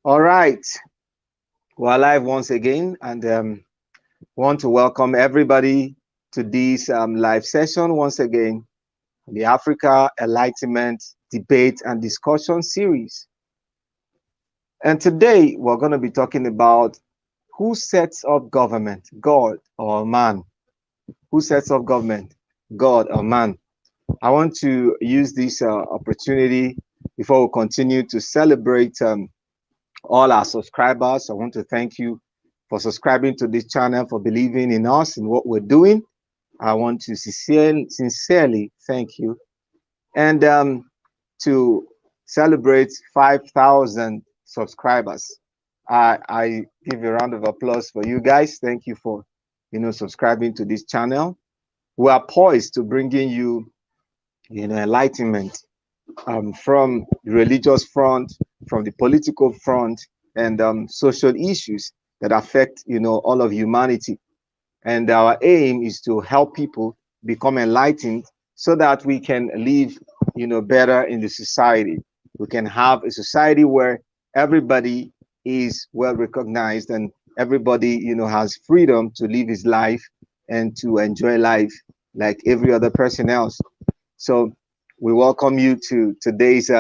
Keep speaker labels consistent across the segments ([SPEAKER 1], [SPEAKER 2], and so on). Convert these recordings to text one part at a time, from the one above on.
[SPEAKER 1] All right, we're live once again, and want to welcome everybody to this live session once again, the Africa Enlightenment Debate and Discussion Series. And today we're going to be talking about who sets up government, God or man? Who sets up government, God or man? I want to use this opportunity before we continue to celebrate all our subscribers. I want to thank you for subscribing to this channel, for believing in us and what we're doing. I want to sincerely thank you. And to celebrate 5,000 subscribers, I give a round of applause for you guys. Thank you for, subscribing to this channel. We are poised to bringing you, enlightenment from the religious front, from the political front, and social issues that affect, all of humanity. And our aim is to help people become enlightened so that we can live, better in the society. We can have a society where everybody is well recognized and everybody, has freedom to live his life and to enjoy life like every other person else. So we welcome you to today's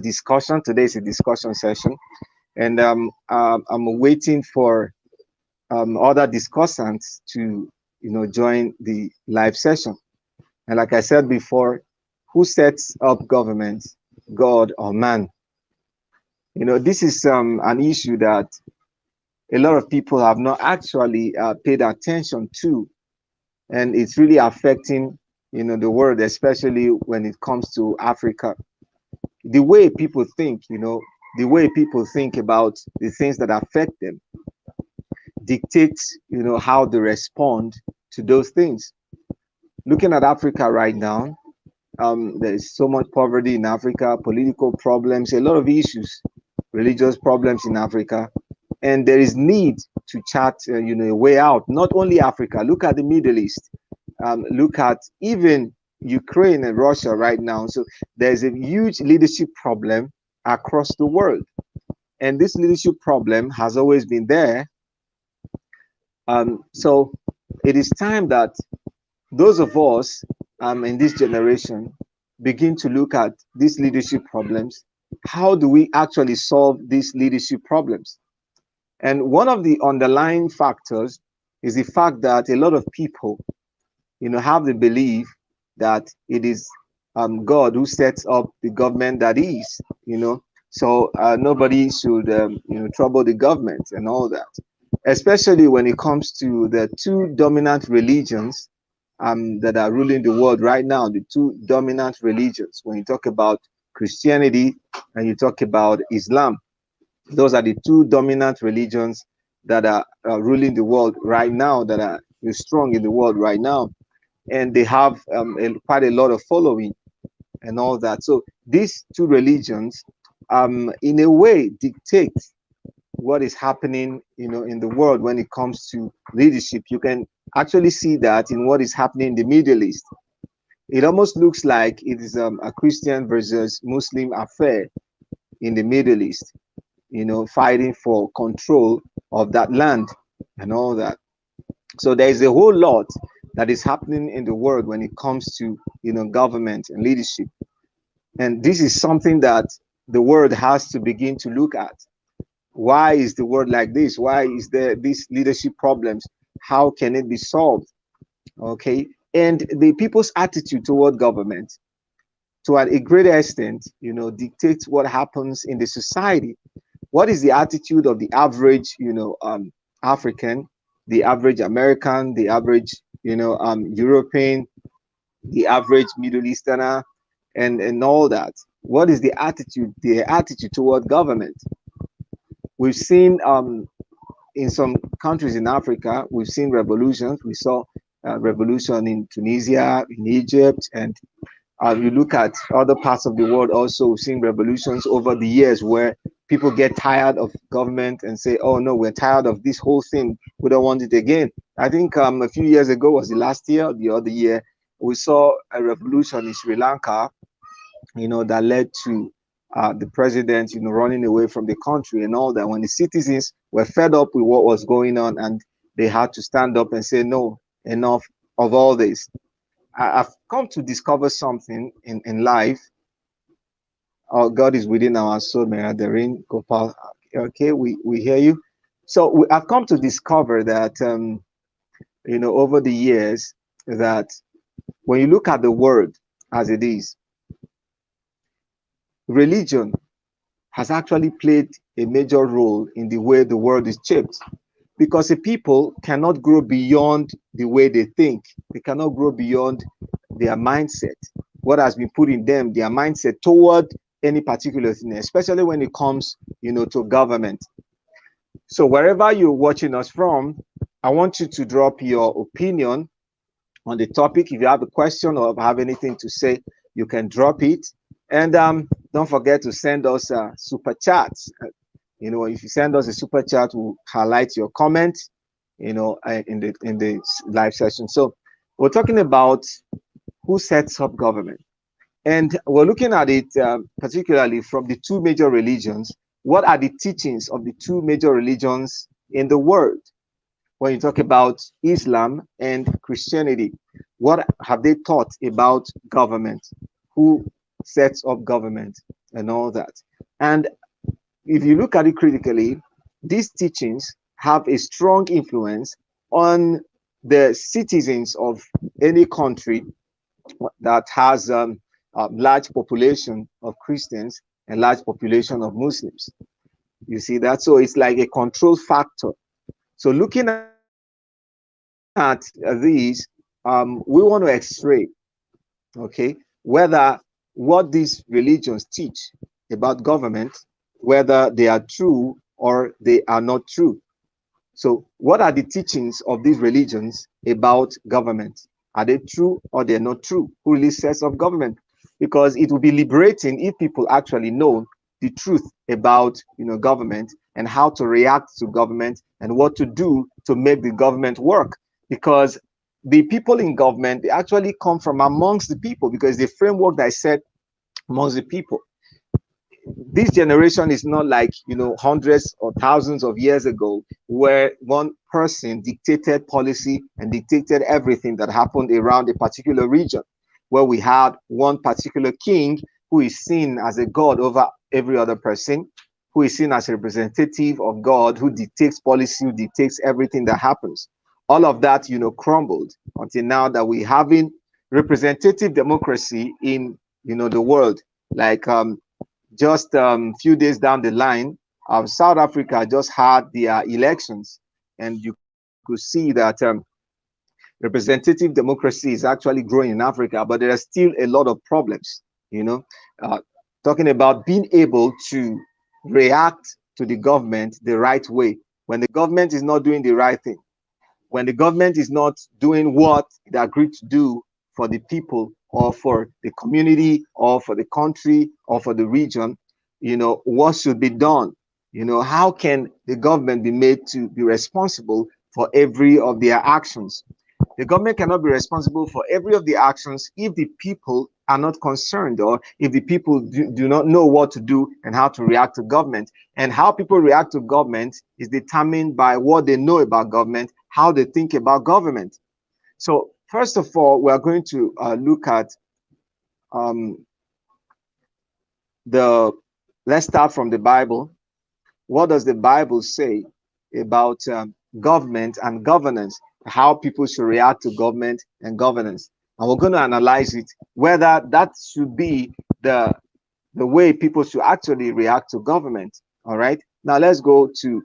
[SPEAKER 1] discussion. Today is a discussion session, and I'm waiting for other discussants to join the live session. And like I said before, who sets up government, God or man? This is an issue that a lot of people have not actually paid attention to, and it's really affecting the world, especially when it comes to Africa. The way people think, the way people think about the things that affect them dictates, how they respond to those things. Looking at Africa right now, there is so much poverty in Africa, political problems, a lot of issues, religious problems in Africa, and there is need to chart, a way out. Not only Africa, look at the Middle East, look at even Ukraine and Russia right now. So there's a huge leadership problem across the world, and this leadership problem has always been there. So it is time that those of us in this generation begin to look at these leadership problems. How do we actually solve these leadership problems? And one of the underlying factors is the fact that a lot of people, have the belief that it is God who sets up the government that is, so nobody should, trouble the government and all that, especially when it comes to the two dominant religions that are ruling the world right now, the two dominant religions. When you talk about Christianity and you talk about Islam, those are the two dominant religions that are ruling the world right now, that are strong in the world right now. And they have quite a lot of following and all that. So these two religions, in a way, dictate what is happening, in the world when it comes to leadership. You can actually see that in what is happening in the Middle East. It almost looks like it is a Christian versus Muslim affair in the Middle East, fighting for control of that land and all that. So there is a whole lot that is happening in the world when it comes to, government and leadership. And this is something that the world has to begin to look at. Why is the world like this? Why is there these leadership problems? How can it be solved? Okay. And the people's attitude toward government, to a greater extent, dictates what happens in the society. What is the attitude of the average, African, the average American, the average, European, the average Middle Easterner, and all that? What is the attitude toward government? We've seen in some countries in Africa, we've seen revolutions. We saw revolution in Tunisia, in Egypt, and you look at other parts of the world also, we've seen revolutions over the years where people get tired of government and say, oh no, we're tired of this whole thing. We don't want it again. I think a few years ago, was it last year or the other year, we saw a revolution in Sri Lanka, that led to the president, running away from the country and all that, when the citizens were fed up with what was going on, and they had to stand up and say, no, enough of all this. I've come to discover something in life. Oh, God is within our soul, Meraderin Gopal. Okay, we hear you. So I've come to discover that, over the years, that when you look at the word as it is, religion has actually played a major role in the way the world is shaped, because the people cannot grow beyond the way they think. They cannot grow beyond their mindset, what has been put in them, their mindset toward any particular thing, especially when it comes, to government. So wherever you're watching us from, I want you to drop your opinion on the topic. If you have a question or have anything to say, you can drop it. And don't forget to send us super chats. If you send us a super chat, we'll highlight your comment, in the live session. So we're talking about who sets up government. And we're looking at it particularly from the two major religions. What are the teachings of the two major religions in the world? When you talk about Islam and Christianity, what have they taught about government? Who sets up government and all that? And if you look at it critically, these teachings have a strong influence on the citizens of any country that has a large population of Christians and large population of Muslims. You see that? So it's like a control factor. So looking at these, we want to x-ray, okay, whether what these religions teach about government, whether they are true or they are not true. So what are the teachings of these religions about government? Are they true or they're not true? Who really sets up government? Because it will be liberating if people actually know the truth about government, and how to react to government, and what to do to make the government work. Because the people in government, they actually come from amongst the people, because the framework that is set amongst the people. This generation is not like hundreds or thousands of years ago, where one person dictated policy and dictated everything that happened around a particular region, where we had one particular king who is seen as a god over every other person, who is seen as a representative of God, who dictates policy, who dictates everything that happens. All of that crumbled until now that we're having representative democracy in the world. Like just few days down the line, South Africa just had their elections, and you could see that representative democracy is actually growing in Africa, but there are still a lot of problems. Talking about being able to react to the government the right way, when the government is not doing the right thing, when the government is not doing what it agreed to do for the people, or for the community, or for the country, or for the region, what should be done? How can the government be made to be responsible for every of their actions? The government cannot be responsible for every of the actions if the people are not concerned, or if the people do not know what to do and how to react to government. And how people react to government is determined by what they know about government, how they think about government. So first of all, we are going to look at let's start from the Bible. What does the Bible say about government and governance? How people should react to government and governance? And we're going to analyze it, whether that should be the way people should actually react to government. All right. Now let's go to,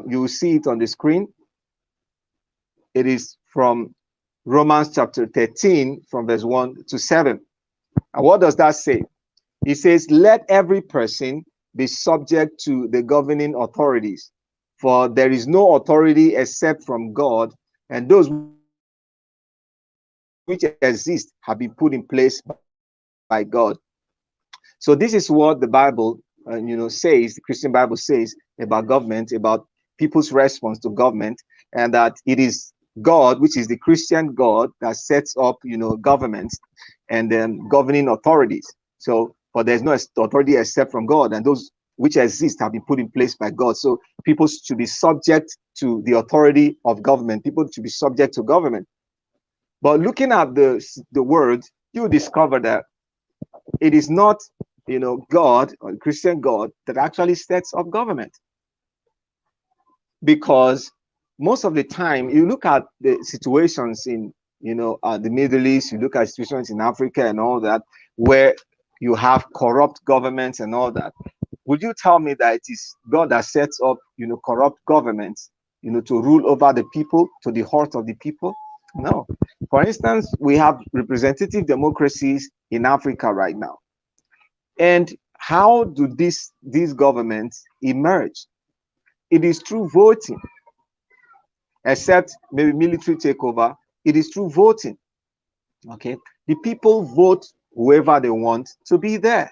[SPEAKER 1] you will see it on the screen. It is from Romans chapter 13, from verse 1 to 7. And what does that say? It says, let every person be subject to the governing authorities, for there is no authority except from God, and those which exist have been put in place by God. So this is what the Bible, says, the Christian Bible says about government, about people's response to government, and that it is God, which is the Christian God, that sets up, governments and then governing authorities. So for there's no authority except from God, and those which exist have been put in place by God. So people should be subject to the authority of government. People should be subject to government. But looking at the word, you discover that it is not, God or Christian God that actually sets up government. Because most of the time, you look at the situations in, the Middle East, you look at situations in Africa and all that, where you have corrupt governments and all that. Would you tell me that it is God that sets up, corrupt governments, to rule over the people, to the heart of the people? No. For instance, we have representative democracies in Africa right now. And how do these governments emerge? It is through voting, except maybe military takeover. It is through voting. Okay, the people vote whoever they want to be there,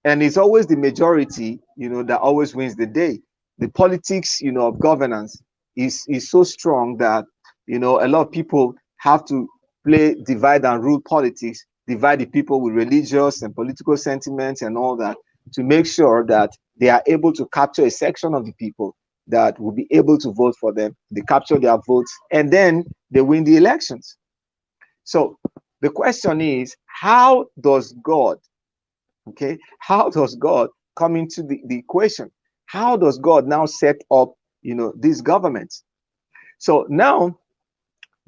[SPEAKER 1] and it's always the majority, that always wins the day. The politics, of governance is so strong that a lot of people have to play divide and rule politics, divide the people with religious and political sentiments and all that, to make sure that they are able to capture a section of the people that will be able to vote for them. They capture their votes, and then they win the elections. So the question is, how does God, how does God come into the equation? How does God now set up, these governments? So now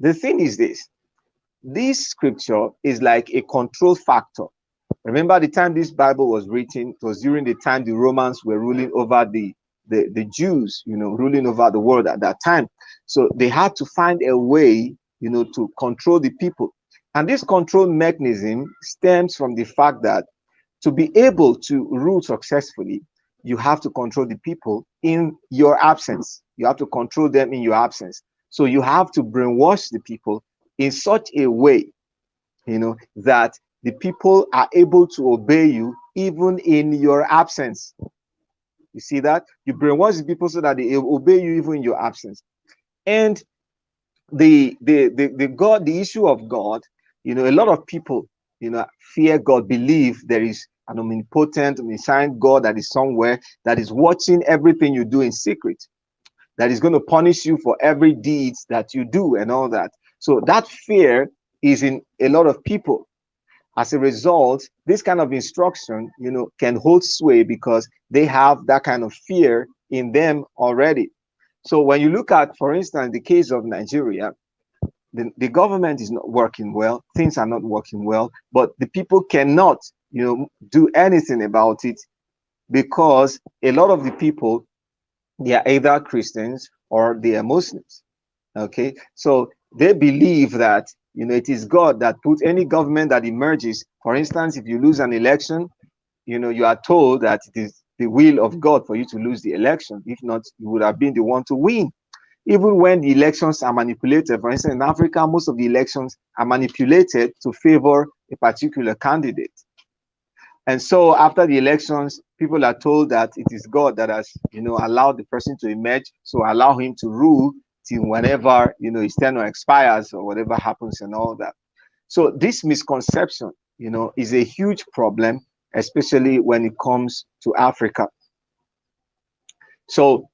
[SPEAKER 1] the thing is this scripture is like a control factor. Remember, the time this Bible was written, it was during the time the Romans were ruling over the Jews, ruling over the world at that time. So they had to find a way, to control the people. And this control mechanism stems from the fact that to be able to rule successfully, you have to control the people in your absence. You have to control them in your absence. So you have to brainwash the people in such a way, that the people are able to obey you even in your absence. You see that? You brainwash the people so that they obey you even in your absence. And the issue of God, a lot of people, fear God, believe there is an omnipotent, omniscient God that is somewhere, that is watching everything you do in secret, that is going to punish you for every deed that you do and all that. So that fear is in a lot of people. As a result, this kind of instruction, can hold sway because they have that kind of fear in them already. So when you look at, for instance, the case of Nigeria, the government is not working well, things are not working well, but the people cannot, do anything about it, because a lot of the people, they are either Christians or they are Muslims. Okay, so they believe that, it is God that puts any government that emerges. For instance, if you lose an election, you are told that it is the will of God for you to lose the election. If not, you would have been the one to win. Even when the elections are manipulated, for instance, in Africa, most of the elections are manipulated to favor a particular candidate. And so after the elections, people are told that it is God that has, allowed the person to emerge. So allow him to rule till whenever, his tenure expires or whatever happens and all that. So this misconception, is a huge problem, especially when it comes to Africa. So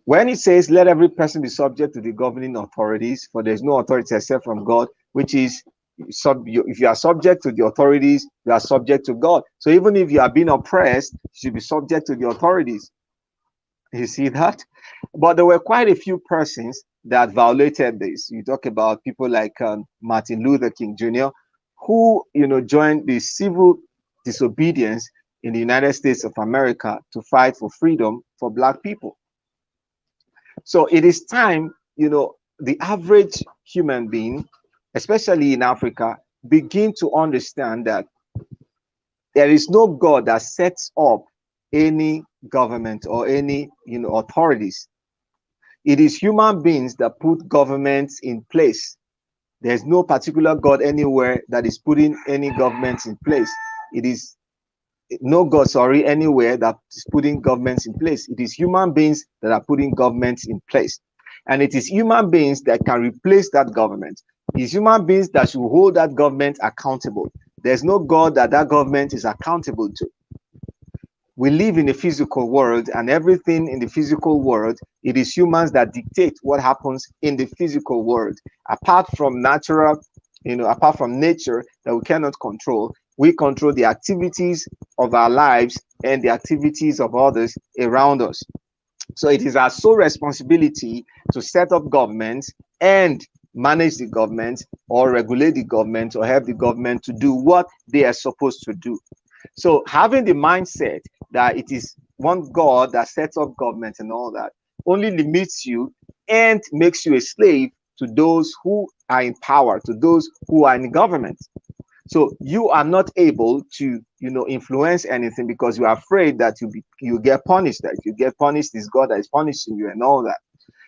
[SPEAKER 1] when it says, let every person be subject to the governing authorities, for there is no authority except from God, which is, if you are subject to the authorities, you are subject to God. So even if you are being oppressed, you should be subject to the authorities. You see that? But there were quite a few persons that violated this. You talk about people like Martin Luther King Jr., who, joined the civil disobedience in the United States of America to fight for freedom for Black people. So it is time, the average human being, especially in Africa, begin to understand that there is no God that sets up any government or any, authorities. It is human beings that put governments in place. There's no particular God anywhere that is putting any governments in place. It is no God, anywhere that is putting governments in place. It is human beings that are putting governments in place. And it is human beings that can replace that government. It is human beings that should hold that government accountable. There's no God that government is accountable to. We live in a physical world, and everything in the physical world, it is humans that dictate what happens in the physical world. Apart from natural, apart from nature that we cannot control, we control the activities of our lives and the activities of others around us. So it is our sole responsibility to set up governments and manage the government, or regulate the government, or help the government to do what they are supposed to do. So having the mindset that it is one God that sets up government and all that only limits you and makes you a slave to those who are in power, to those who are in government. So you are not able to, influence anything, because you are afraid that you get punished. That if you get punished, it's God that is punishing you and all that.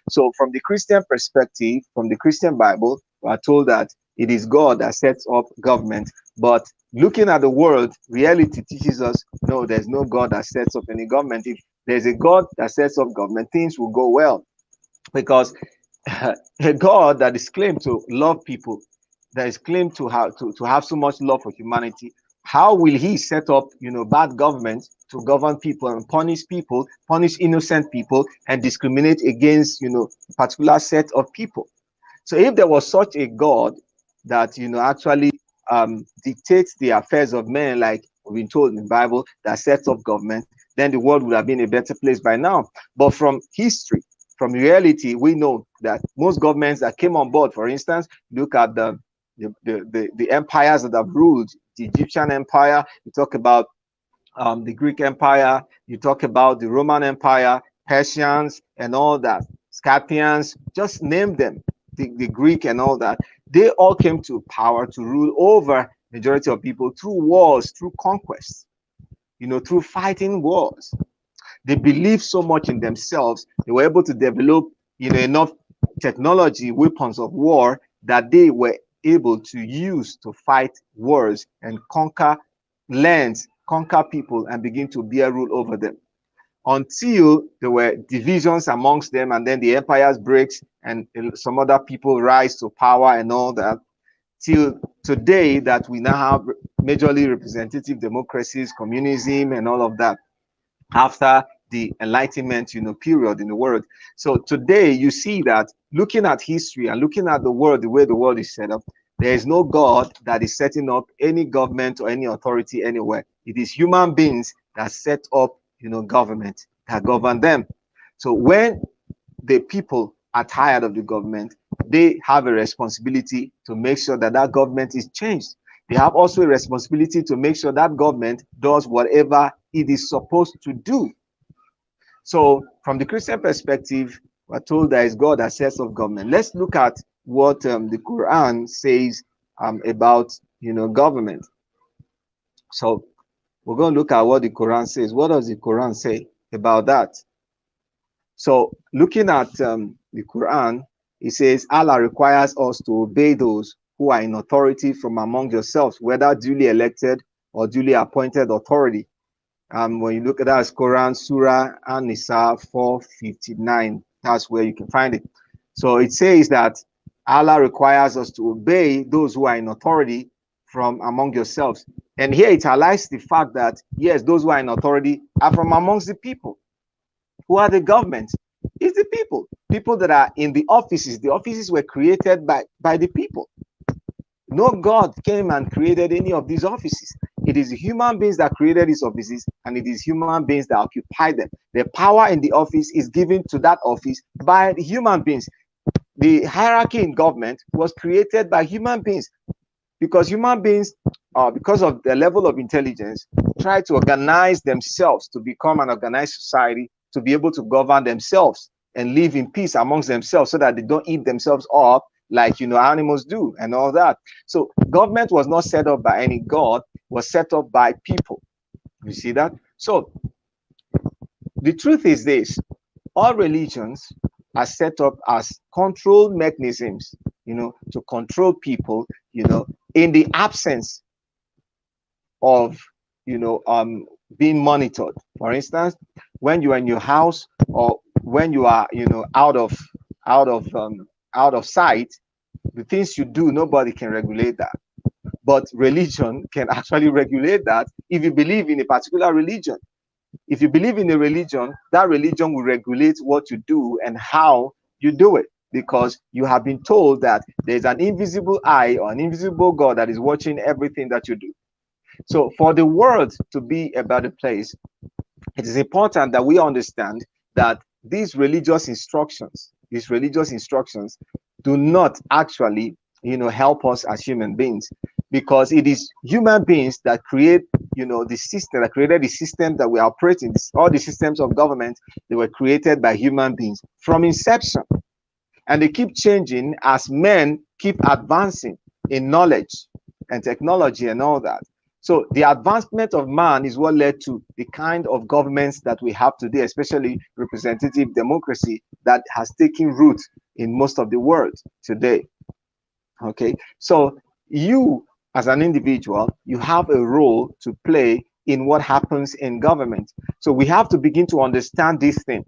[SPEAKER 1] So from the Christian perspective, from the Christian Bible, we are told that it is God that sets up government. But looking at the world, reality teaches us, no, there's no God that sets up any government. If there's a God that sets up government, things will go well. Because a God that is claimed to love people, that is claimed to have so much love for humanity, how will he set up bad government to govern people and punish innocent people, and discriminate against a particular set of people? So if there was such a God that actually dictates the affairs of men, like we've been told in the Bible, that sets up government, then the world would have been a better place by now. But from history, from reality, we know that most governments that came on board, for instance, look at the empires that have ruled. The Egyptian Empire, you talk about the Greek Empire, you talk about the Roman Empire, Persians and all that, Scythians, just name them, the Greek and all that. They all came to power to rule over majority of people through wars, through conquest, through fighting wars. They believed so much in themselves, they were able to develop enough technology, weapons of war, that they were able to use to fight wars and conquer lands, conquer people, and begin to bear rule over them, until there were divisions amongst them, and then the empires breaks and some other people rise to power and all that, till today that we now have majorly representative democracies, communism and all of that, after the Enlightenment period in the world. So today you see that, looking at history and looking at the world, the way the world is set up, there is no God that is setting up any government or any authority anywhere. It is human beings that set up government, that govern them. So when the people are tired of the government, they have a responsibility to make sure that that government is changed. They have also a responsibility to make sure that government does whatever it is supposed to do. So from the Christian perspective, we're told that it's God that sets up government. Let's look at what the Quran says about government. So we're going to look at what the Quran says. What does the Quran say about that? So looking at the Quran, it says Allah requires us to obey those who are in authority from among yourselves, whether duly elected or duly appointed authority. When you look at that, it's Quran, Surah An-Nisa 459. That's where you can find it. So it says that Allah requires us to obey those who are in authority from among yourselves. And here it highlights the fact that, yes, those who are in authority are from amongst the people. Who are the government? It's the people. People that are in the offices. The offices were created by the people. No God came and created any of these offices. It is human beings that created these offices, and it is human beings that occupy them. The power in the office is given to that office by the human beings. The hierarchy in government was created by human beings, because human beings, because of the level of intelligence, try to organize themselves to become an organized society, to be able to govern themselves and live in peace amongst themselves, so that they don't eat themselves up like animals do and all that. So government was not set up by any God, was set up by people. You see that? So the truth is this: all religions are set up as control mechanisms, to control people, in the absence of being monitored. For instance, when you are in your house, or when you are out of sight, the things you do, nobody can regulate that. But religion can actually regulate that if you believe in a particular religion. If you believe in a religion, that religion will regulate what you do and how you do it, because you have been told that there's an invisible eye or an invisible God that is watching everything that you do. So for the world to be a better place, it is important that we understand that these religious instructions do not actually, help us as human beings, because it is human beings that create, the system that created the system that we are operating. All the systems of government, they were created by human beings from inception, and they keep changing as men keep advancing in knowledge and technology and all that. So the advancement of man is what led to the kind of governments that we have today, especially representative democracy that has taken root in most of the world today. Okay, so you as an individual, you have a role to play in what happens in government. So we have to begin to understand this thing.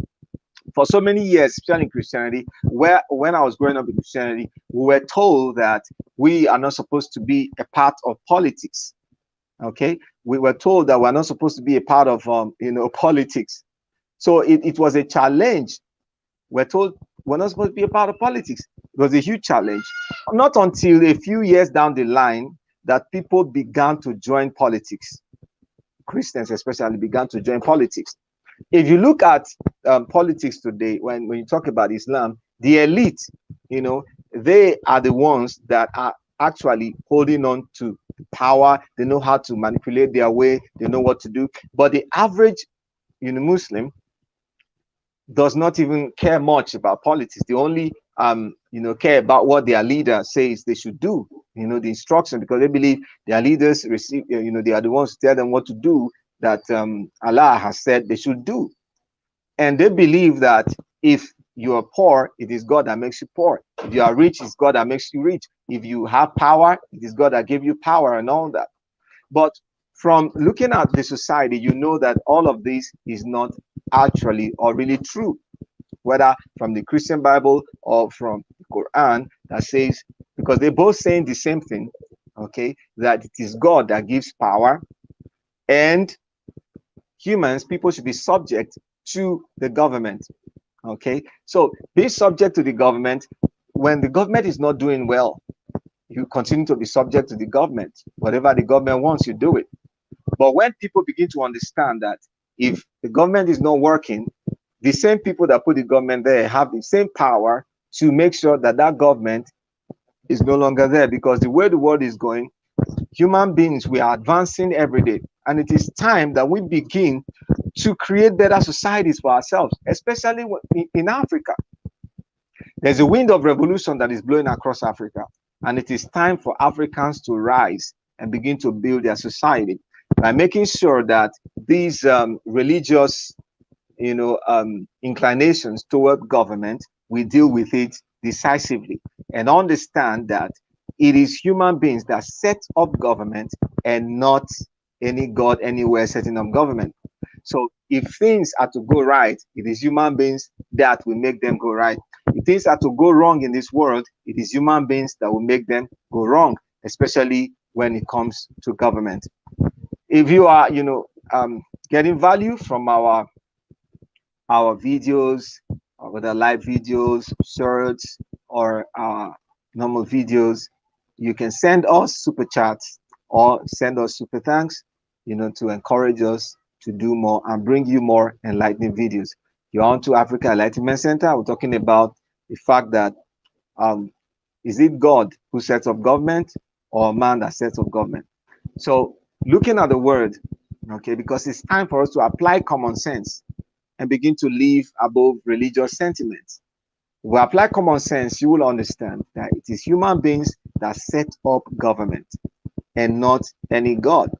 [SPEAKER 1] For so many years, especially in Christianity, when I was growing up in Christianity, we were told that we are not supposed to be a part of politics. Okay, we were told that we're not supposed to be a part of politics. So it was a challenge. We're told we're not supposed to be a part of politics. It was a huge challenge. Not until a few years down the line that people began to join politics. Christians especially began to join politics. If you look at politics today, when you talk about Islam, the elite, they are the ones that are actually holding on to power. They know how to manipulate their way. They know what to do. But the average, Muslim does not even care much about politics. They only, care about what their leader says they should do. The instruction, because they believe their leaders receive. They are the ones who tell them what to do, that Allah has said they should do. And they believe that if you are poor, it is God that makes you poor. If you are rich, it's God that makes you rich. If you have power, it is God that gave you power and all that. But from looking at the society, you know that all of this is not actually or really true, whether from the Christian Bible or from the Quran, that says, because they're both saying the same thing, okay, that it is God that gives power, and people should be subject to the government. Okay, so be subject to the government. When the government is not doing well, you continue to be subject to the government. Whatever the government wants, you do it. But when people begin to understand that if the government is not working, the same people that put the government there have the same power to make sure that that government is no longer there, because the way the world is going, human beings, we are advancing every day, and it is time that we begin to create better societies for ourselves, especially in Africa. There's a wind of revolution that is blowing across Africa, and it is time for Africans to rise and begin to build their society by making sure that these religious inclinations toward government, we deal with it decisively and understand that it is human beings that set up government and not any God anywhere setting up government. So if things are to go right, it is human beings that will make them go right. If things are to go wrong in this world, it is human beings that will make them go wrong, especially when it comes to government. If you are, getting value from our videos, or whether live videos, shorts, or normal videos, you can send us super chats or send us super thanks, to encourage us to do more and bring you more enlightening videos. You're on to Africa Enlightenment Center. We're talking about the fact that is it God who sets up government or man that sets up government? So looking at the word, okay, because it's time for us to apply common sense and begin to live above religious sentiments. If we apply common sense, you will understand that it is human beings that set up government and not any God.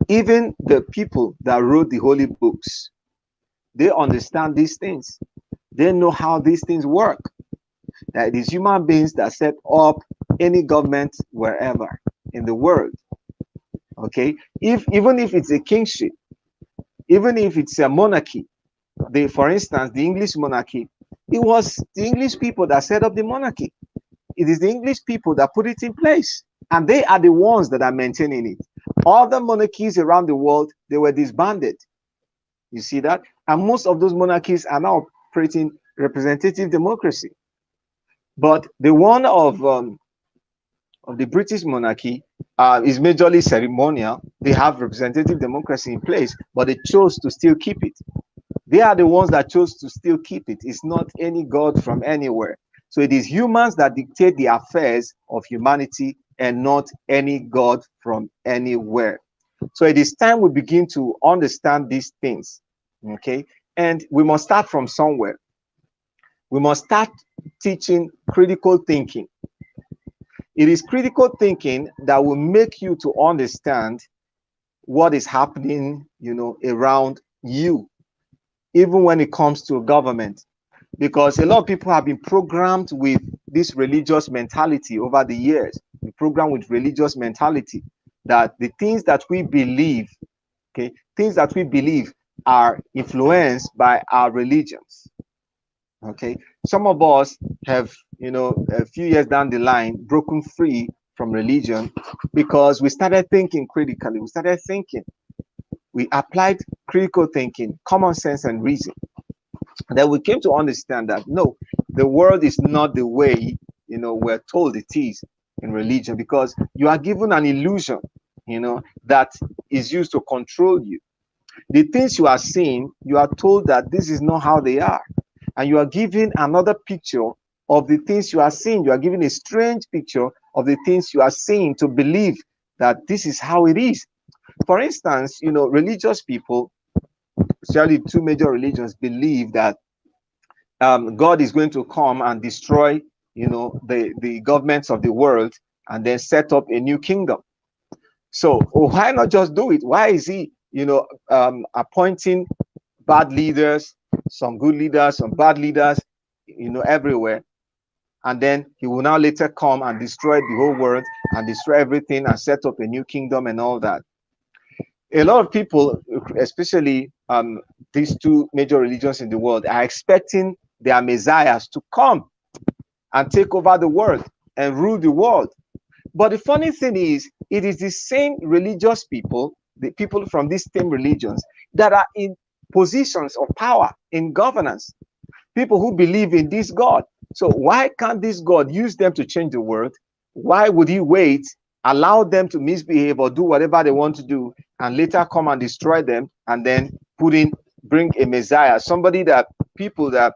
[SPEAKER 1] Even the people that wrote the holy books, they understand these things. They know how these things work. That it is human beings that set up any government wherever in the world. Okay, even if it's a kingship, even if it's a monarchy, for instance, the English monarchy, it was the English people that set up the monarchy. It is the English people that put it in place. And they are the ones that are maintaining it. Other monarchies around the world, they were disbanded. You see that? And most of those monarchies are now operating representative democracy. But the one of the British monarchy is majorly ceremonial. They have representative democracy in place, but they chose to still keep it. They are the ones that chose to still keep it. It's not any god from anywhere. So it is humans that dictate the affairs of humanity and not any god from anywhere. So it is time we begin to understand these things. Okay. And we must start from somewhere. We must start teaching critical thinking. It is critical thinking that will make you to understand what is happening, around you, even when it comes to government. Because a lot of people have been programmed with this religious mentality over the years. We're programmed with religious mentality that the things that we believe, okay, things that we believe are influenced by our religions. Okay, some of us have, a few years down the line, broken free from religion because we started thinking critically. We started thinking. We applied critical thinking, common sense, and reason. And then we came to understand that no, the world is not the way we're told it is in religion, because you are given an illusion, that is used to control you. The things you are seeing, you are told that this is not how they are. And you are given another picture of the things you are seeing. You are given a strange picture of the things you are seeing to believe that this is how it is. For instance, religious people, especially two major religions, believe that God is going to come and destroy, the governments of the world and then set up a new kingdom. So why not just do it? Why is he, appointing bad leaders, some good leaders, some bad leaders, everywhere? And then he will now later come and destroy the whole world and destroy everything and set up a new kingdom and all that. A lot of people, especially these two major religions in the world, are expecting their messiahs to come and take over the world and rule the world. But the funny thing is, it is the same religious people, the people from these same religions, that are in positions of power, in governance. People who believe in this God. So why can't this God use them to change the world? Why would he wait, allow them to misbehave or do whatever they want to do, and later come and destroy them, and then bring a Messiah, somebody that people that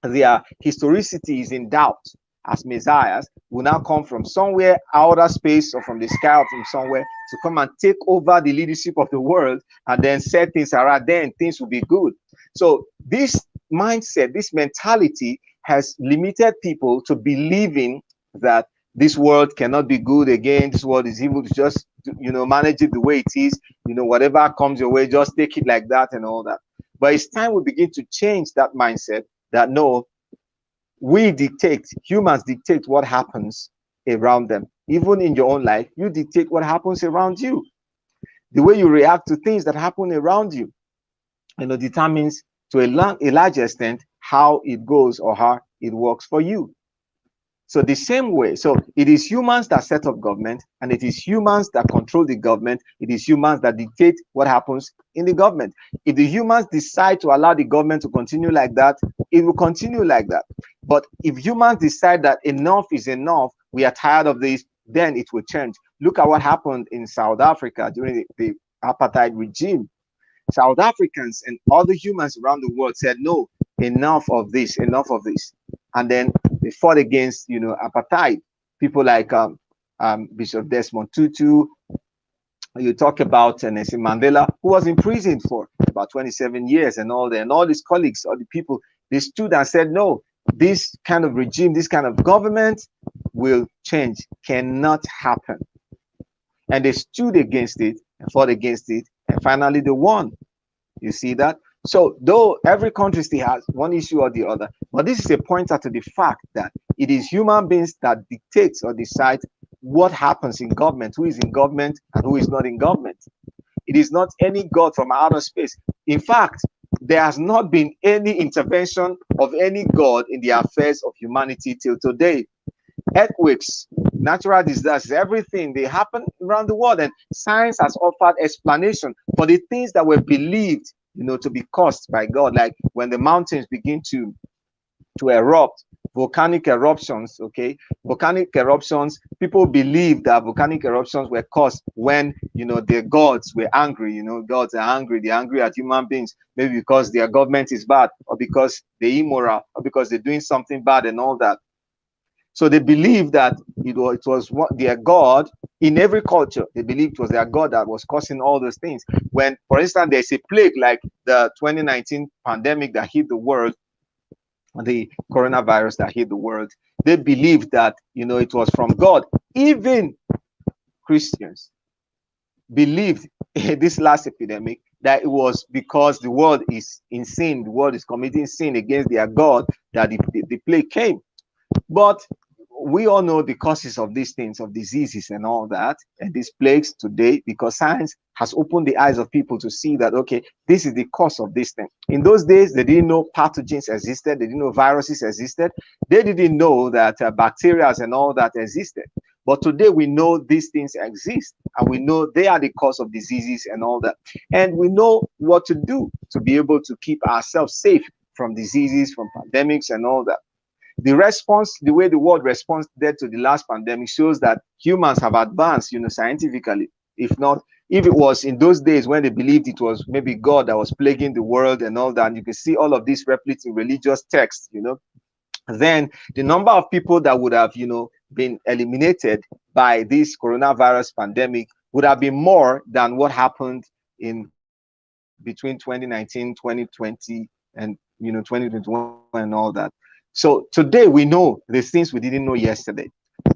[SPEAKER 1] their historicity is in doubt as messiahs, will now come from somewhere outer space or from the sky or from somewhere to come and take over the leadership of the world and then set things around. Then things will be good. So this mindset, this mentality has limited people to believing that this world cannot be good again. This world is evil. To just manage it the way it is. Whatever comes your way, just take it like that and all that. But it's time we begin to change that mindset, that no, humans dictate what happens around them. Even in your own life, you dictate what happens around you. The way you react to things that happen around you, determines to a large extent how it goes or how it works for you. So the same way, so it is humans that set up government, and it is humans that control the government. It is humans that dictate what happens in the government. If the humans decide to allow the government to continue like that, it will continue like that. But if humans decide that enough is enough, we are tired of this, then it will change. Look at what happened in South Africa during the apartheid regime. South Africans and other humans around the world said, no, enough of this, enough of this. And then they fought against, apartheid. People like Bishop Desmond Tutu. You talk about Nelson Mandela, who was in prison for about 27 years and all that. And all his colleagues, all the people, they stood and said, no, this kind of regime, this kind of government will change, cannot happen. And they stood against it and fought against it. And finally, they won. You see that? So though every country still has one issue or the other, but this is a pointer to the fact that it is human beings that dictates or decide what happens in government, who is in government and who is not in government. It is not any God from outer space. In fact, there has not been any intervention of any God in the affairs of humanity till today. Earthquakes natural disasters, everything, they happen around the world, and science has offered explanation for the things that were believed, to be caused by God, like when the mountains begin to erupt, volcanic eruptions. Okay, volcanic eruptions, people believe that volcanic eruptions were caused when the gods were angry. Gods are angry, they're angry at human beings, maybe because their government is bad, or because they're immoral, or because they're doing something bad and all that. So they believe that it was what their god. In every culture, they believed it was their god that was causing all those things. When, for instance, there's a plague like the 2019 pandemic that hit the world, the coronavirus that hit the world, they believed that it was from God. Even Christians believed this last epidemic that it was because the world is in sin, the world is committing sin against their God, that the plague came. But we all know the causes of these things, of diseases and all that, and these plagues today, because science has opened the eyes of people to see that, okay, this is the cause of this thing. In those days, they didn't know pathogens existed. They didn't know viruses existed. They didn't know that bacteria and all that existed. But today we know these things exist, and we know they are the cause of diseases and all that. And we know what to do to be able to keep ourselves safe from diseases, from pandemics and all that. The response, the way the world responded to the last pandemic, shows that humans have advanced, scientifically. If it was in those days when they believed it was maybe God that was plaguing the world and all that, and you can see all of these replics in religious texts, then the number of people that would have, been eliminated by this coronavirus pandemic would have been more than what happened in between 2019, 2020, and 2021 and all that. So today we know the things we didn't know yesterday.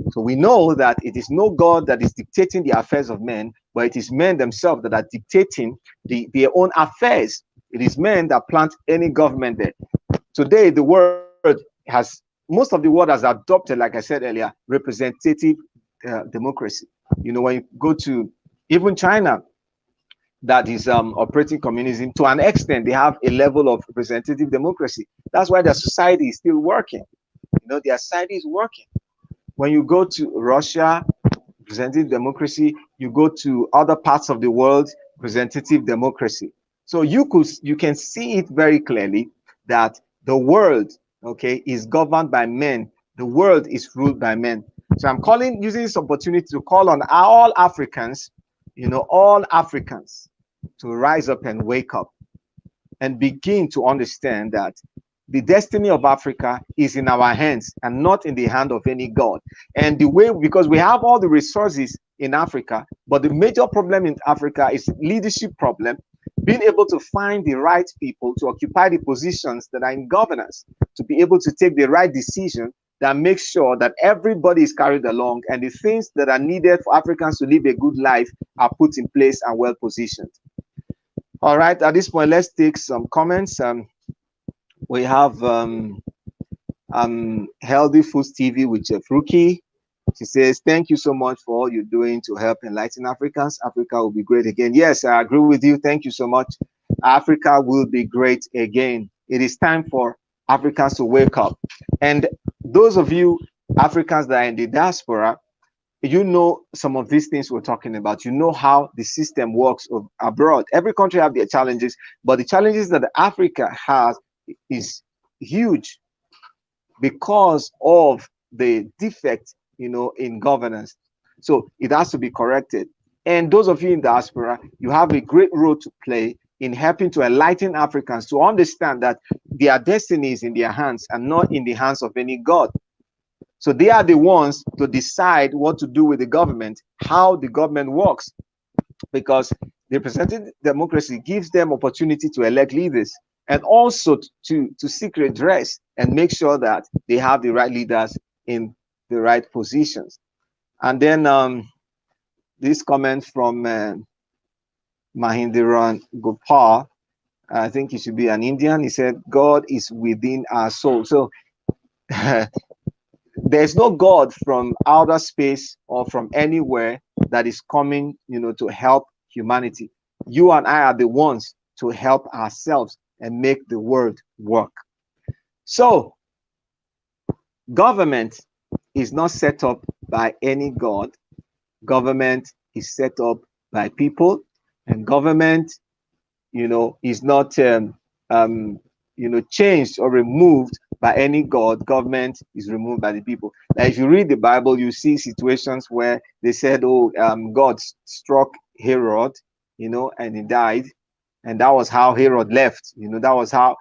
[SPEAKER 1] So we know that it is no God that is dictating the affairs of men, but it is men themselves that are dictating their own affairs. It is men that plant any government there. Today, the world has, most of the world has adopted, like I said earlier, representative democracy. When you go to even China, that is operating communism, to an extent, they have a level of representative democracy. That's why their society is still working. Their society is working. When you go to Russia, representative democracy. You go to other parts of the world, representative democracy. So you can see it very clearly that the world, okay, is governed by men. The world is ruled by men. So I'm using this opportunity to call on all Africans, all Africans, to rise up and wake up and begin to understand that the destiny of Africa is in our hands and not in the hand of any God. And because we have all the resources in Africa, but the major problem in Africa is leadership problem, being able to find the right people to occupy the positions that are in governance, to be able to take the right decision that makes sure that everybody is carried along and the things that are needed for Africans to live a good life are put in place and well positioned. All right, at this point, let's take some comments. We have Healthy Foods TV with Chef Ruki. She says, thank you so much for all you're doing to help enlighten Africans. Africa will be great again. Yes, I agree with you. Thank you so much. Africa will be great again. It is time for Africans to wake up. And those of you Africans that are in the diaspora, you know some of these things we're talking about. You know how the system works abroad. Every country have their challenges, but the challenges that Africa has is huge because of the defect, in governance. So it has to be corrected. And those of you in diaspora, you have a great role to play in helping to enlighten Africans to understand that their destiny is in their hands and not in the hands of any God. So they are the ones to decide what to do with the government, how the government works, because the representative democracy gives them opportunity to elect leaders and also to seek redress and make sure that they have the right leaders in the right positions. And then this comment from Mahindiran Gopal, I think he should be an Indian. He said, God is within our soul. So there's no God from outer space or from anywhere that is coming, to help humanity. You and I are the ones to help ourselves and make the world work. So government is not set up by any god. Government is set up by people, and government, is not changed or removed by any god. Government is removed by the people. Now if you read the Bible, you see situations where they said, oh, God struck Herod, and he died, and that was how Herod left. That was how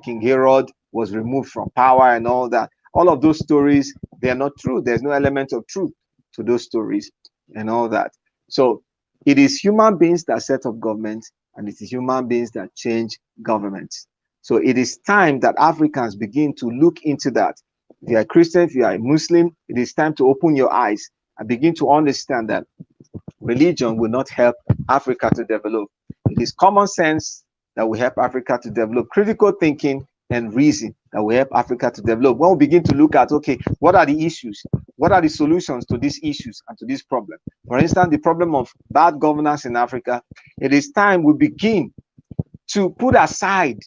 [SPEAKER 1] King Herod was removed from power and all that. All of those stories, they are not true. There's no element of truth to those stories and all that. So it is human beings that set up government, and it is human beings that change governments. So it is time that Africans begin to look into that. If you are a Christian, if you are a Muslim, it is time to open your eyes and begin to understand that religion will not help Africa to develop. It is common sense that will help Africa to develop. Critical thinking and reason that will help Africa to develop. When we begin to look at, okay, what are the issues? What are the solutions to these issues and to this problem? For instance, the problem of bad governance in Africa. It is time we begin to put aside,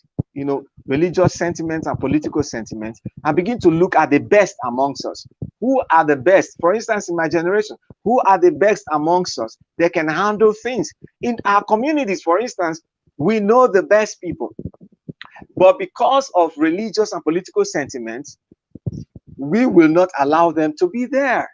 [SPEAKER 1] religious sentiments and political sentiments, and begin to look at the best amongst us. Who are the best? For instance, in my generation, who are the best amongst us? They can handle things. In our communities, for instance, we know the best people. But because of religious and political sentiments, we will not allow them to be there.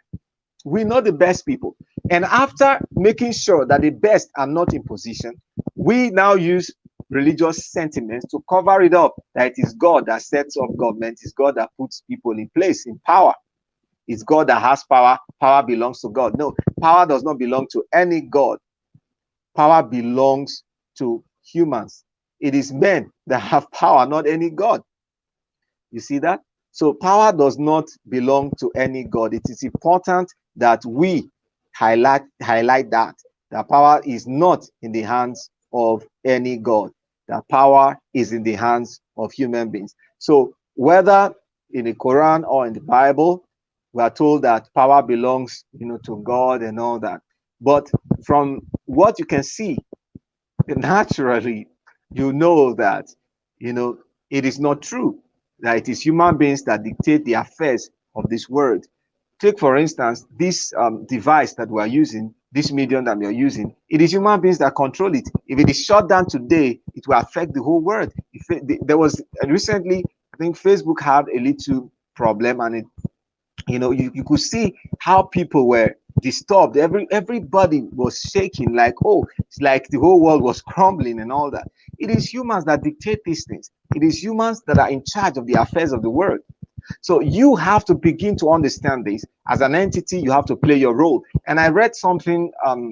[SPEAKER 1] We know the best people. And after making sure that the best are not in position, we now use religious sentiments to cover it up, that it is God that sets up government, it's God that puts people in place, in power. It's God that has power. Power belongs to God. No, power does not belong to any God. Power belongs to humans. It is men that have power, not any God. You see that? So power does not belong to any God. It is important that we highlight that power is not in the hands of any God. That power is in the hands of human beings. So whether in the Quran or in the Bible, we are told that power belongs, to God and all that. But from what you can see, naturally, you know that, it is not true, that it is human beings that dictate the affairs of this world. Take, for instance, this device that we are using, this medium that we are using. It is human beings that control it. If it is shut down today, it will affect the whole world. There was recently, I think Facebook had a little problem, and you could see how people were disturbed. Everybody was shaking, like, oh, it's like the whole world was crumbling and all that. It is humans that dictate these things. It is humans that are in charge of the affairs of the world. So you have to begin to understand this. As an entity, you have to play your role. And I read something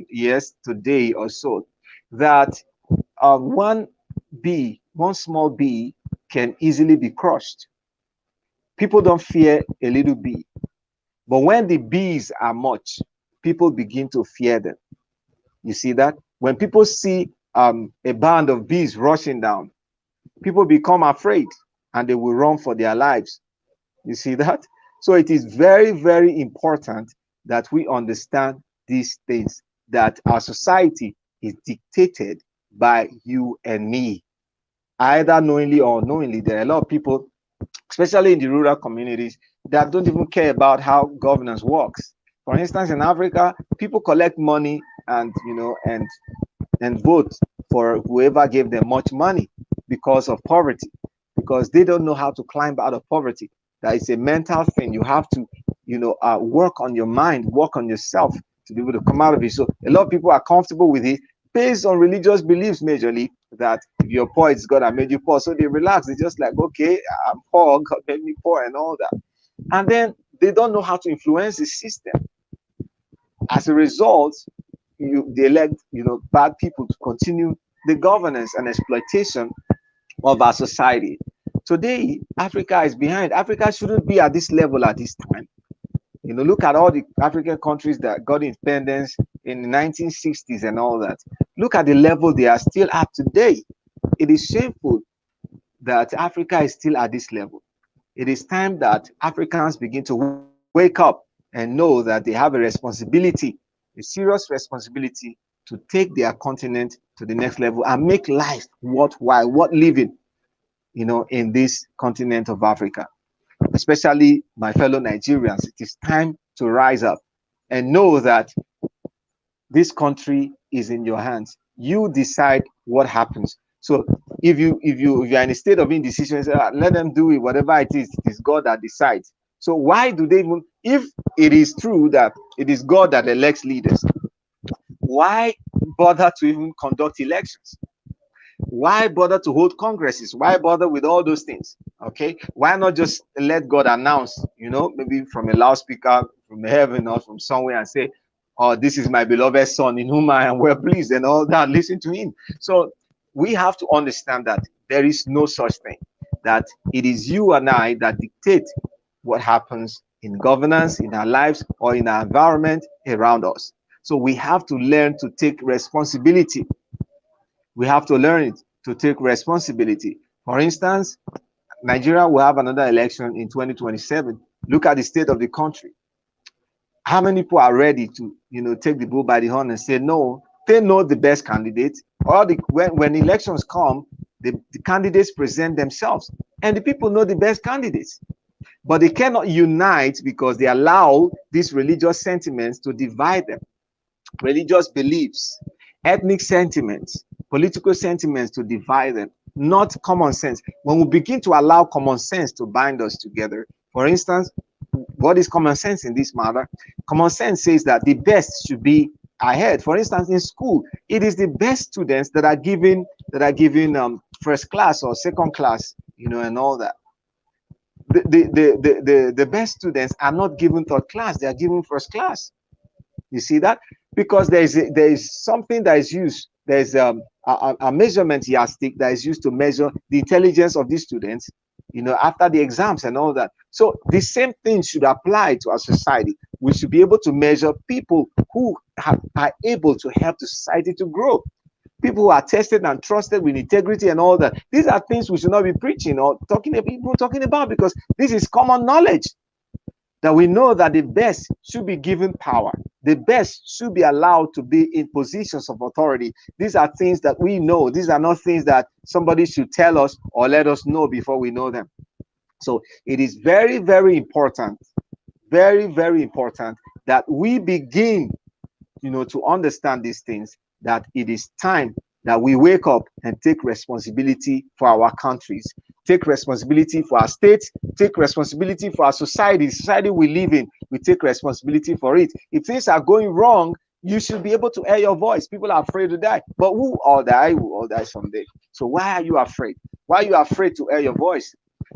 [SPEAKER 1] yesterday or so, that one small bee can easily be crushed. People don't fear a little bee. But when the bees are much, people begin to fear them. You see that? When people see a band of bees rushing down, people become afraid and they will run for their lives. You see that? So it is very, very important that we understand these things, that our society is dictated by you and me, either knowingly or unknowingly. There are a lot of people, especially in the rural communities, that don't even care about how governance works. For instance, in Africa, people collect money and vote for whoever gave them much money because of poverty, because they don't know how to climb out of poverty. That is a mental thing. You have to, work on your mind, work on yourself to be able to come out of it. So a lot of people are comfortable with it based on religious beliefs majorly, that if you're poor, it's God that made you poor. So they relax. They're just like, okay, I'm poor, God made me poor and all that. And then they don't know how to influence the system. As a result, they elect, bad people to continue the governance and exploitation of our society. Today, Africa is behind. Africa shouldn't be at this level at this time. Look at all the African countries that got independence in the 1960s and all that. Look at the level they are still at today. It is shameful that Africa is still at this level. It is time that Africans begin to wake up and know that they have a responsibility, a serious responsibility, to take their continent to the next level and make life worthwhile, worth living, in this continent of Africa. Especially my fellow Nigerians, it is time to rise up. and know that this country is in your hands. You decide what happens. So if you're in a state of indecision, say, "Ah, let them do it, whatever it is God that decides." So why do they even, if it is true that it is God that elects leaders, why bother to even conduct elections? Why bother to hold congresses? Why bother with all those things? Okay, why not just let God announce, maybe from a loudspeaker from heaven or from somewhere, and say, "Oh, this is my beloved son in whom I am well pleased," and all that. Listen to him. So we have to understand that there is no such thing, that it is you and I that dictate what happens in governance, in our lives, or in our environment around us. So we have to learn to take responsibility. We have to learn it to take responsibility. For instance, Nigeria will have another election in 2027. Look at the state of the country. How many people are ready to, take the bull by the horn and say no? They know the best candidate. Or when elections come, the candidates present themselves, and the people know the best candidates. But they cannot unite because they allow these religious sentiments to divide them. Religious beliefs, ethnic sentiments, political sentiments to divide them, not common sense. When we begin to allow common sense to bind us together, for instance, what is common sense in this matter? Common sense says that the best should be ahead. For instance, in school, it is the best students that are given first class or second class, and all that. The best students are not given third class; they are given first class. You see that? Because there is something that is used. There's a measurement yardstick that is used to measure the intelligence of these students, after the exams and all that. So the same thing should apply to our society. We should be able to measure people who are able to help the society to grow. People who are tested and trusted with integrity and all that. These are things we should not be preaching or talking about, because this is common knowledge, that we know that the best should be given power. The best should be allowed to be in positions of authority. These are things that we know. These are not things that somebody should tell us or let us know before we know them. So it is very, very important, very, very important that we begin, to understand these things, that it is time that we wake up and take responsibility for our countries, take responsibility for our states, take responsibility for our society we live in. We take responsibility for it. If things are going wrong, you should be able to air your voice. People are afraid to die, but who all die will all die someday. So why are you afraid? Why are you afraid to air your voice?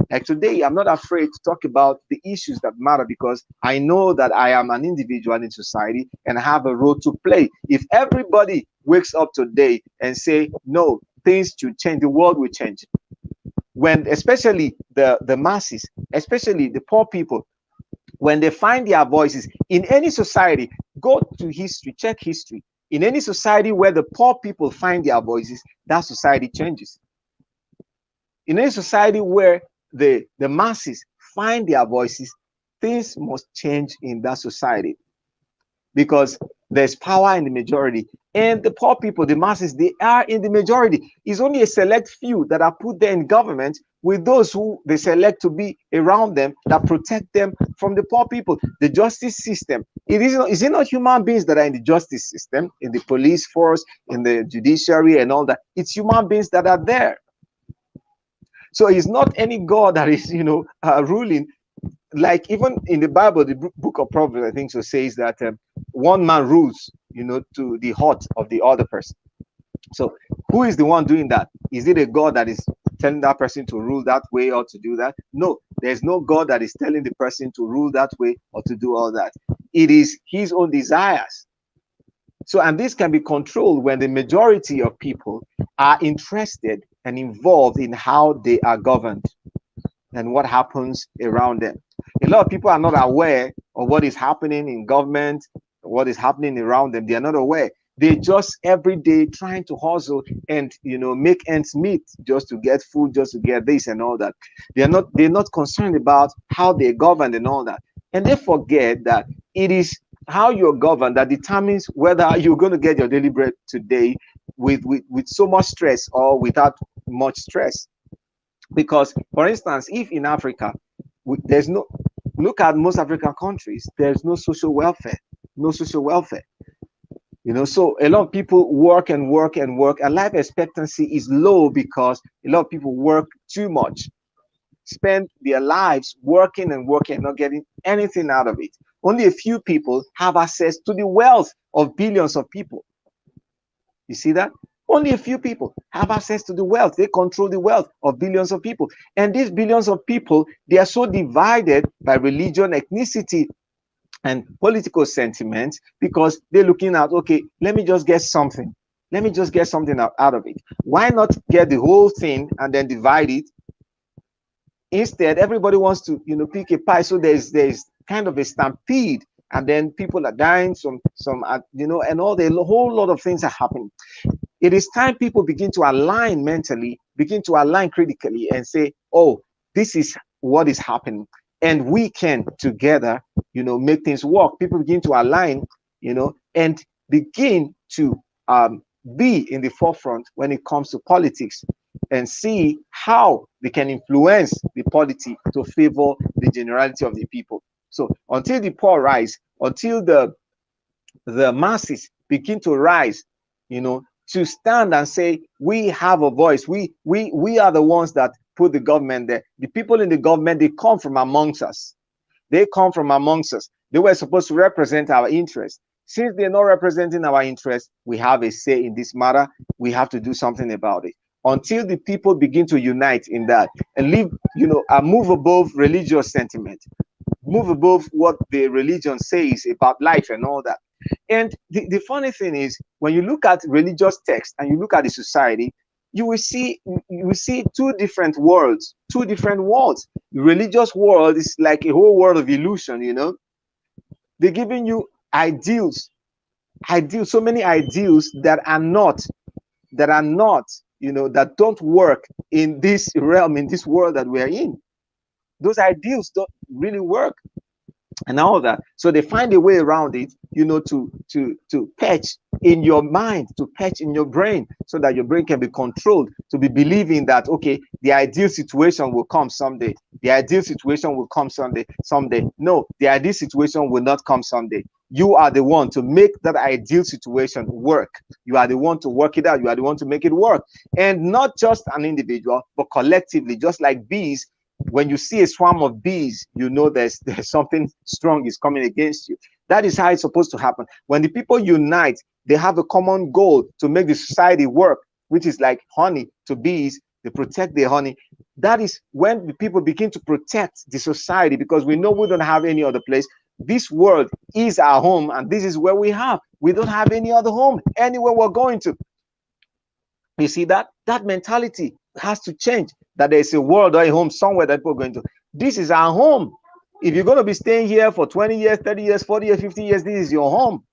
[SPEAKER 1] Like today, I'm not afraid to talk about the issues that matter, because I know that I am an individual in society and I have a role to play. If everybody wakes up today and say, no, things should change, the world will change. When especially the masses, especially the poor people, when they find their voices in any society, go to history, check history. In any society where the poor people find their voices, that society changes. In any society where the masses find their voices, things must change in that society, because there's power in the majority, and the poor people, the masses, they are in the majority. It's only a select few that are put there in government, with those who they select to be around them, that protect them from the poor people. The justice system, is it not human beings that are in the justice system, in the police force, in the judiciary and all that? It's human beings that are there. So it's not any God that is, ruling. Like even in the Bible, the book of Proverbs, I think so, says that one man rules, to the hurt of the other person. So who is the one doing that? Is it a God that is telling that person to rule that way or to do that? No, there's no God that is telling the person to rule that way or to do all that. It is his own desires. So, and this can be controlled when the majority of people are interested and involved in how they are governed and what happens around them. A lot of people are not aware of what is happening in government, what is happening around them. They are not aware. They just every day trying to hustle and make ends meet, just to get food, just to get this and all that. They're not concerned about how they govern and all that. And they forget that it is how you're governed that determines whether you're going to get your daily bread today with so much stress or without much stress. Because, for instance, if in Africa, there's no, look at most African countries, there's no social welfare. no social welfare. You know, so a lot of people work and work and work, and life expectancy is low because a lot of people work too much, spend their lives working and working and not getting anything out of it. Only a few people have access to the wealth of billions of people. You see that? Only a few people have access to the wealth. They control the wealth of billions of people. And these billions of people, they are so divided by religion, ethnicity, and political sentiments because they're looking at, okay, let me just get something. Let me just get something out of it. Why not get the whole thing and then divide it? Instead, everybody wants to, you know, pick a pie. So there's kind of a stampede, and then people are dying. Some are, you know, and all the whole lot of things are happening. It is time people begin to align mentally, begin to align critically, and say, oh, this is what is happening, and we can together, you know, make things work. People begin to align, you know, and begin to be in the forefront when it comes to politics, and see how they can influence the polity to favor the generality of the people. So until the poor rise, until the masses begin to rise, you know, to stand and say, we have a voice, we are the ones that put the government there. The people in the government, they come from amongst us. They come from amongst us. They were supposed to represent our interests. Since they're not representing our interests, we have a say in this matter. We have to do something about it. Until the people begin to unite in that and live, you know, move above religious sentiment, move above what the religion says about life and all that. And the funny thing is, when you look at religious texts and you look at the society, you will see two different worlds, two different worlds. The religious world is like a whole world of illusion, you know. They're giving you ideals, so many ideals that are not, you know, that don't work in this realm, in this world that we are in. Those ideals don't really work and all that. So they find a way around it, you know, to patch in your mind, to patch in your brain, so that your brain can be controlled to be believing that, okay, the ideal situation will come someday. The ideal situation will come someday. No, the ideal situation will not come someday. You are the one to make that ideal situation work. You are the one to work it out. You are the one to make it work. And not just an individual, but collectively, just like bees. When you see a swarm of bees, you know there's something strong is coming against you. That is how it's supposed to happen. When the people unite, they have a common goal to make the society work, which is like honey to bees. They protect the honey. That is when the people begin to protect the society, because we know we don't have any other place. This world is our home, and this is where we have. We don't have any other home anywhere we're going to. You see that mentality has to change, that there's a world or a home somewhere that people are going to. This is our home. If you're going to be staying here for 20 years, 30 years, 40 years, 50 years, this is your home.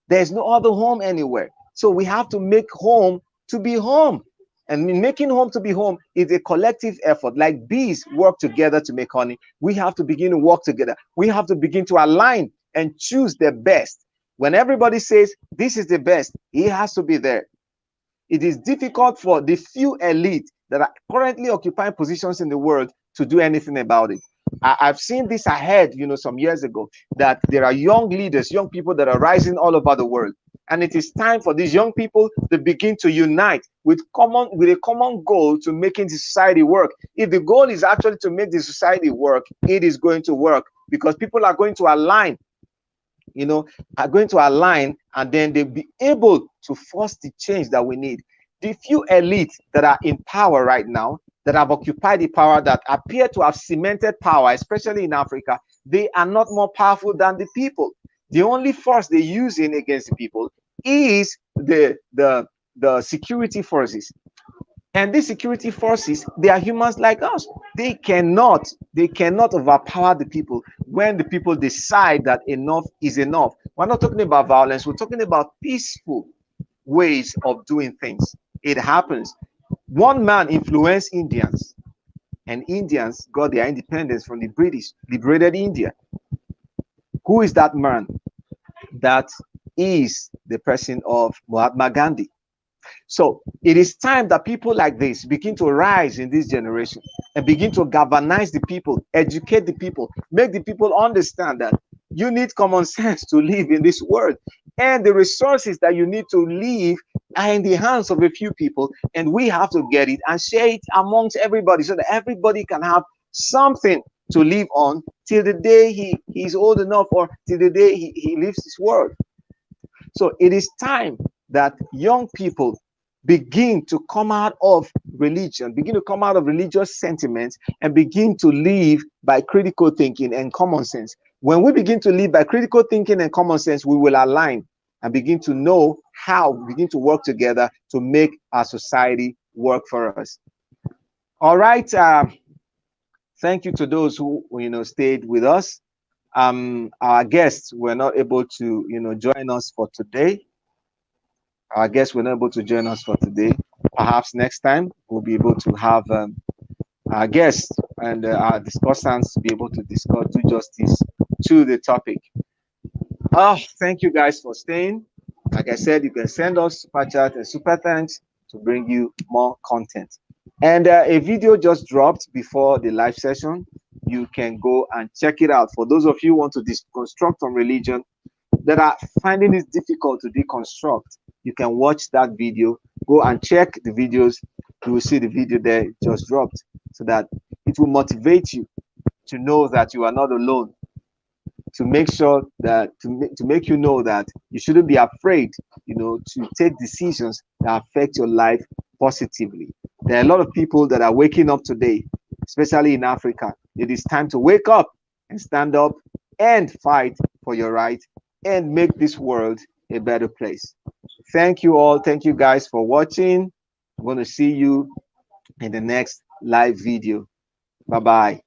[SPEAKER 1] There's no other home anywhere. So we have to make home to be home. And making home to be home is a collective effort. Like bees work together to make honey, we have to begin to work together. We have to begin to align and choose the best. When everybody says this is the best, it has to be there. It is difficult for the few elite that are currently occupying positions in the world to do anything about it. I've seen this ahead, you know, some years ago, that there are young leaders, young people that are rising all over the world. And it is time for these young people to begin to unite with a common goal to making the society work. If the goal is actually to make the society work, it is going to work, because people are going to align, you know, are going to align, and then they'll be able to force the change that we need. The few elites that are in power right now, that have occupied the power, that appear to have cemented power, especially in Africa, they are not more powerful than the people. The only force they're using against the people is the security forces. And these security forces, they are humans like us. They cannot overpower the people when the people decide that enough is enough. We're not talking about violence. We're talking about peaceful ways of doing things. It happens. One man influenced Indians, and Indians got their independence from the British, liberated India. Who is that man? That is the person of Mahatma Gandhi. So it is time that people like this begin to rise in this generation and begin to galvanize the people, educate the people, make the people understand that You need common sense to live in this world. And the resources that you need to live are in the hands of a few people. And we have to get it and share it amongst everybody so that everybody can have something to live on till the day he's old enough, or till the day he leaves this world. So it is time that young people begin to come out of religion, begin to come out of religious sentiments, and begin to live by critical thinking and common sense. When we begin to live by critical thinking and common sense, we will align and begin to know how we begin to work together to make our society work for us. All right. Thank you to those who stayed with us. Our guests were not able to join us for today. Our guests were not able to join us for today. Perhaps next time we'll be able to have our guests and our discussants to be able to do justice to the topic. Oh, thank you guys for staying. Like I said, you can send us super chat and super thanks to bring you more content. And a video just dropped before the live session. You can go and check it out. For those of you who want to deconstruct on religion, that are finding it difficult to deconstruct, you can watch that video. Go and check the videos. You will see the video there just dropped, so that it will motivate you to know that you are not alone, to make sure that to make you know that you shouldn't be afraid to take decisions that affect your life positively. There are a lot of people that are waking up today, especially in Africa. It is time to wake up and stand up and fight for your right and make this world a better place. Thank you all. Thank you guys for watching. I'm going to see you in the next live video. Bye-bye.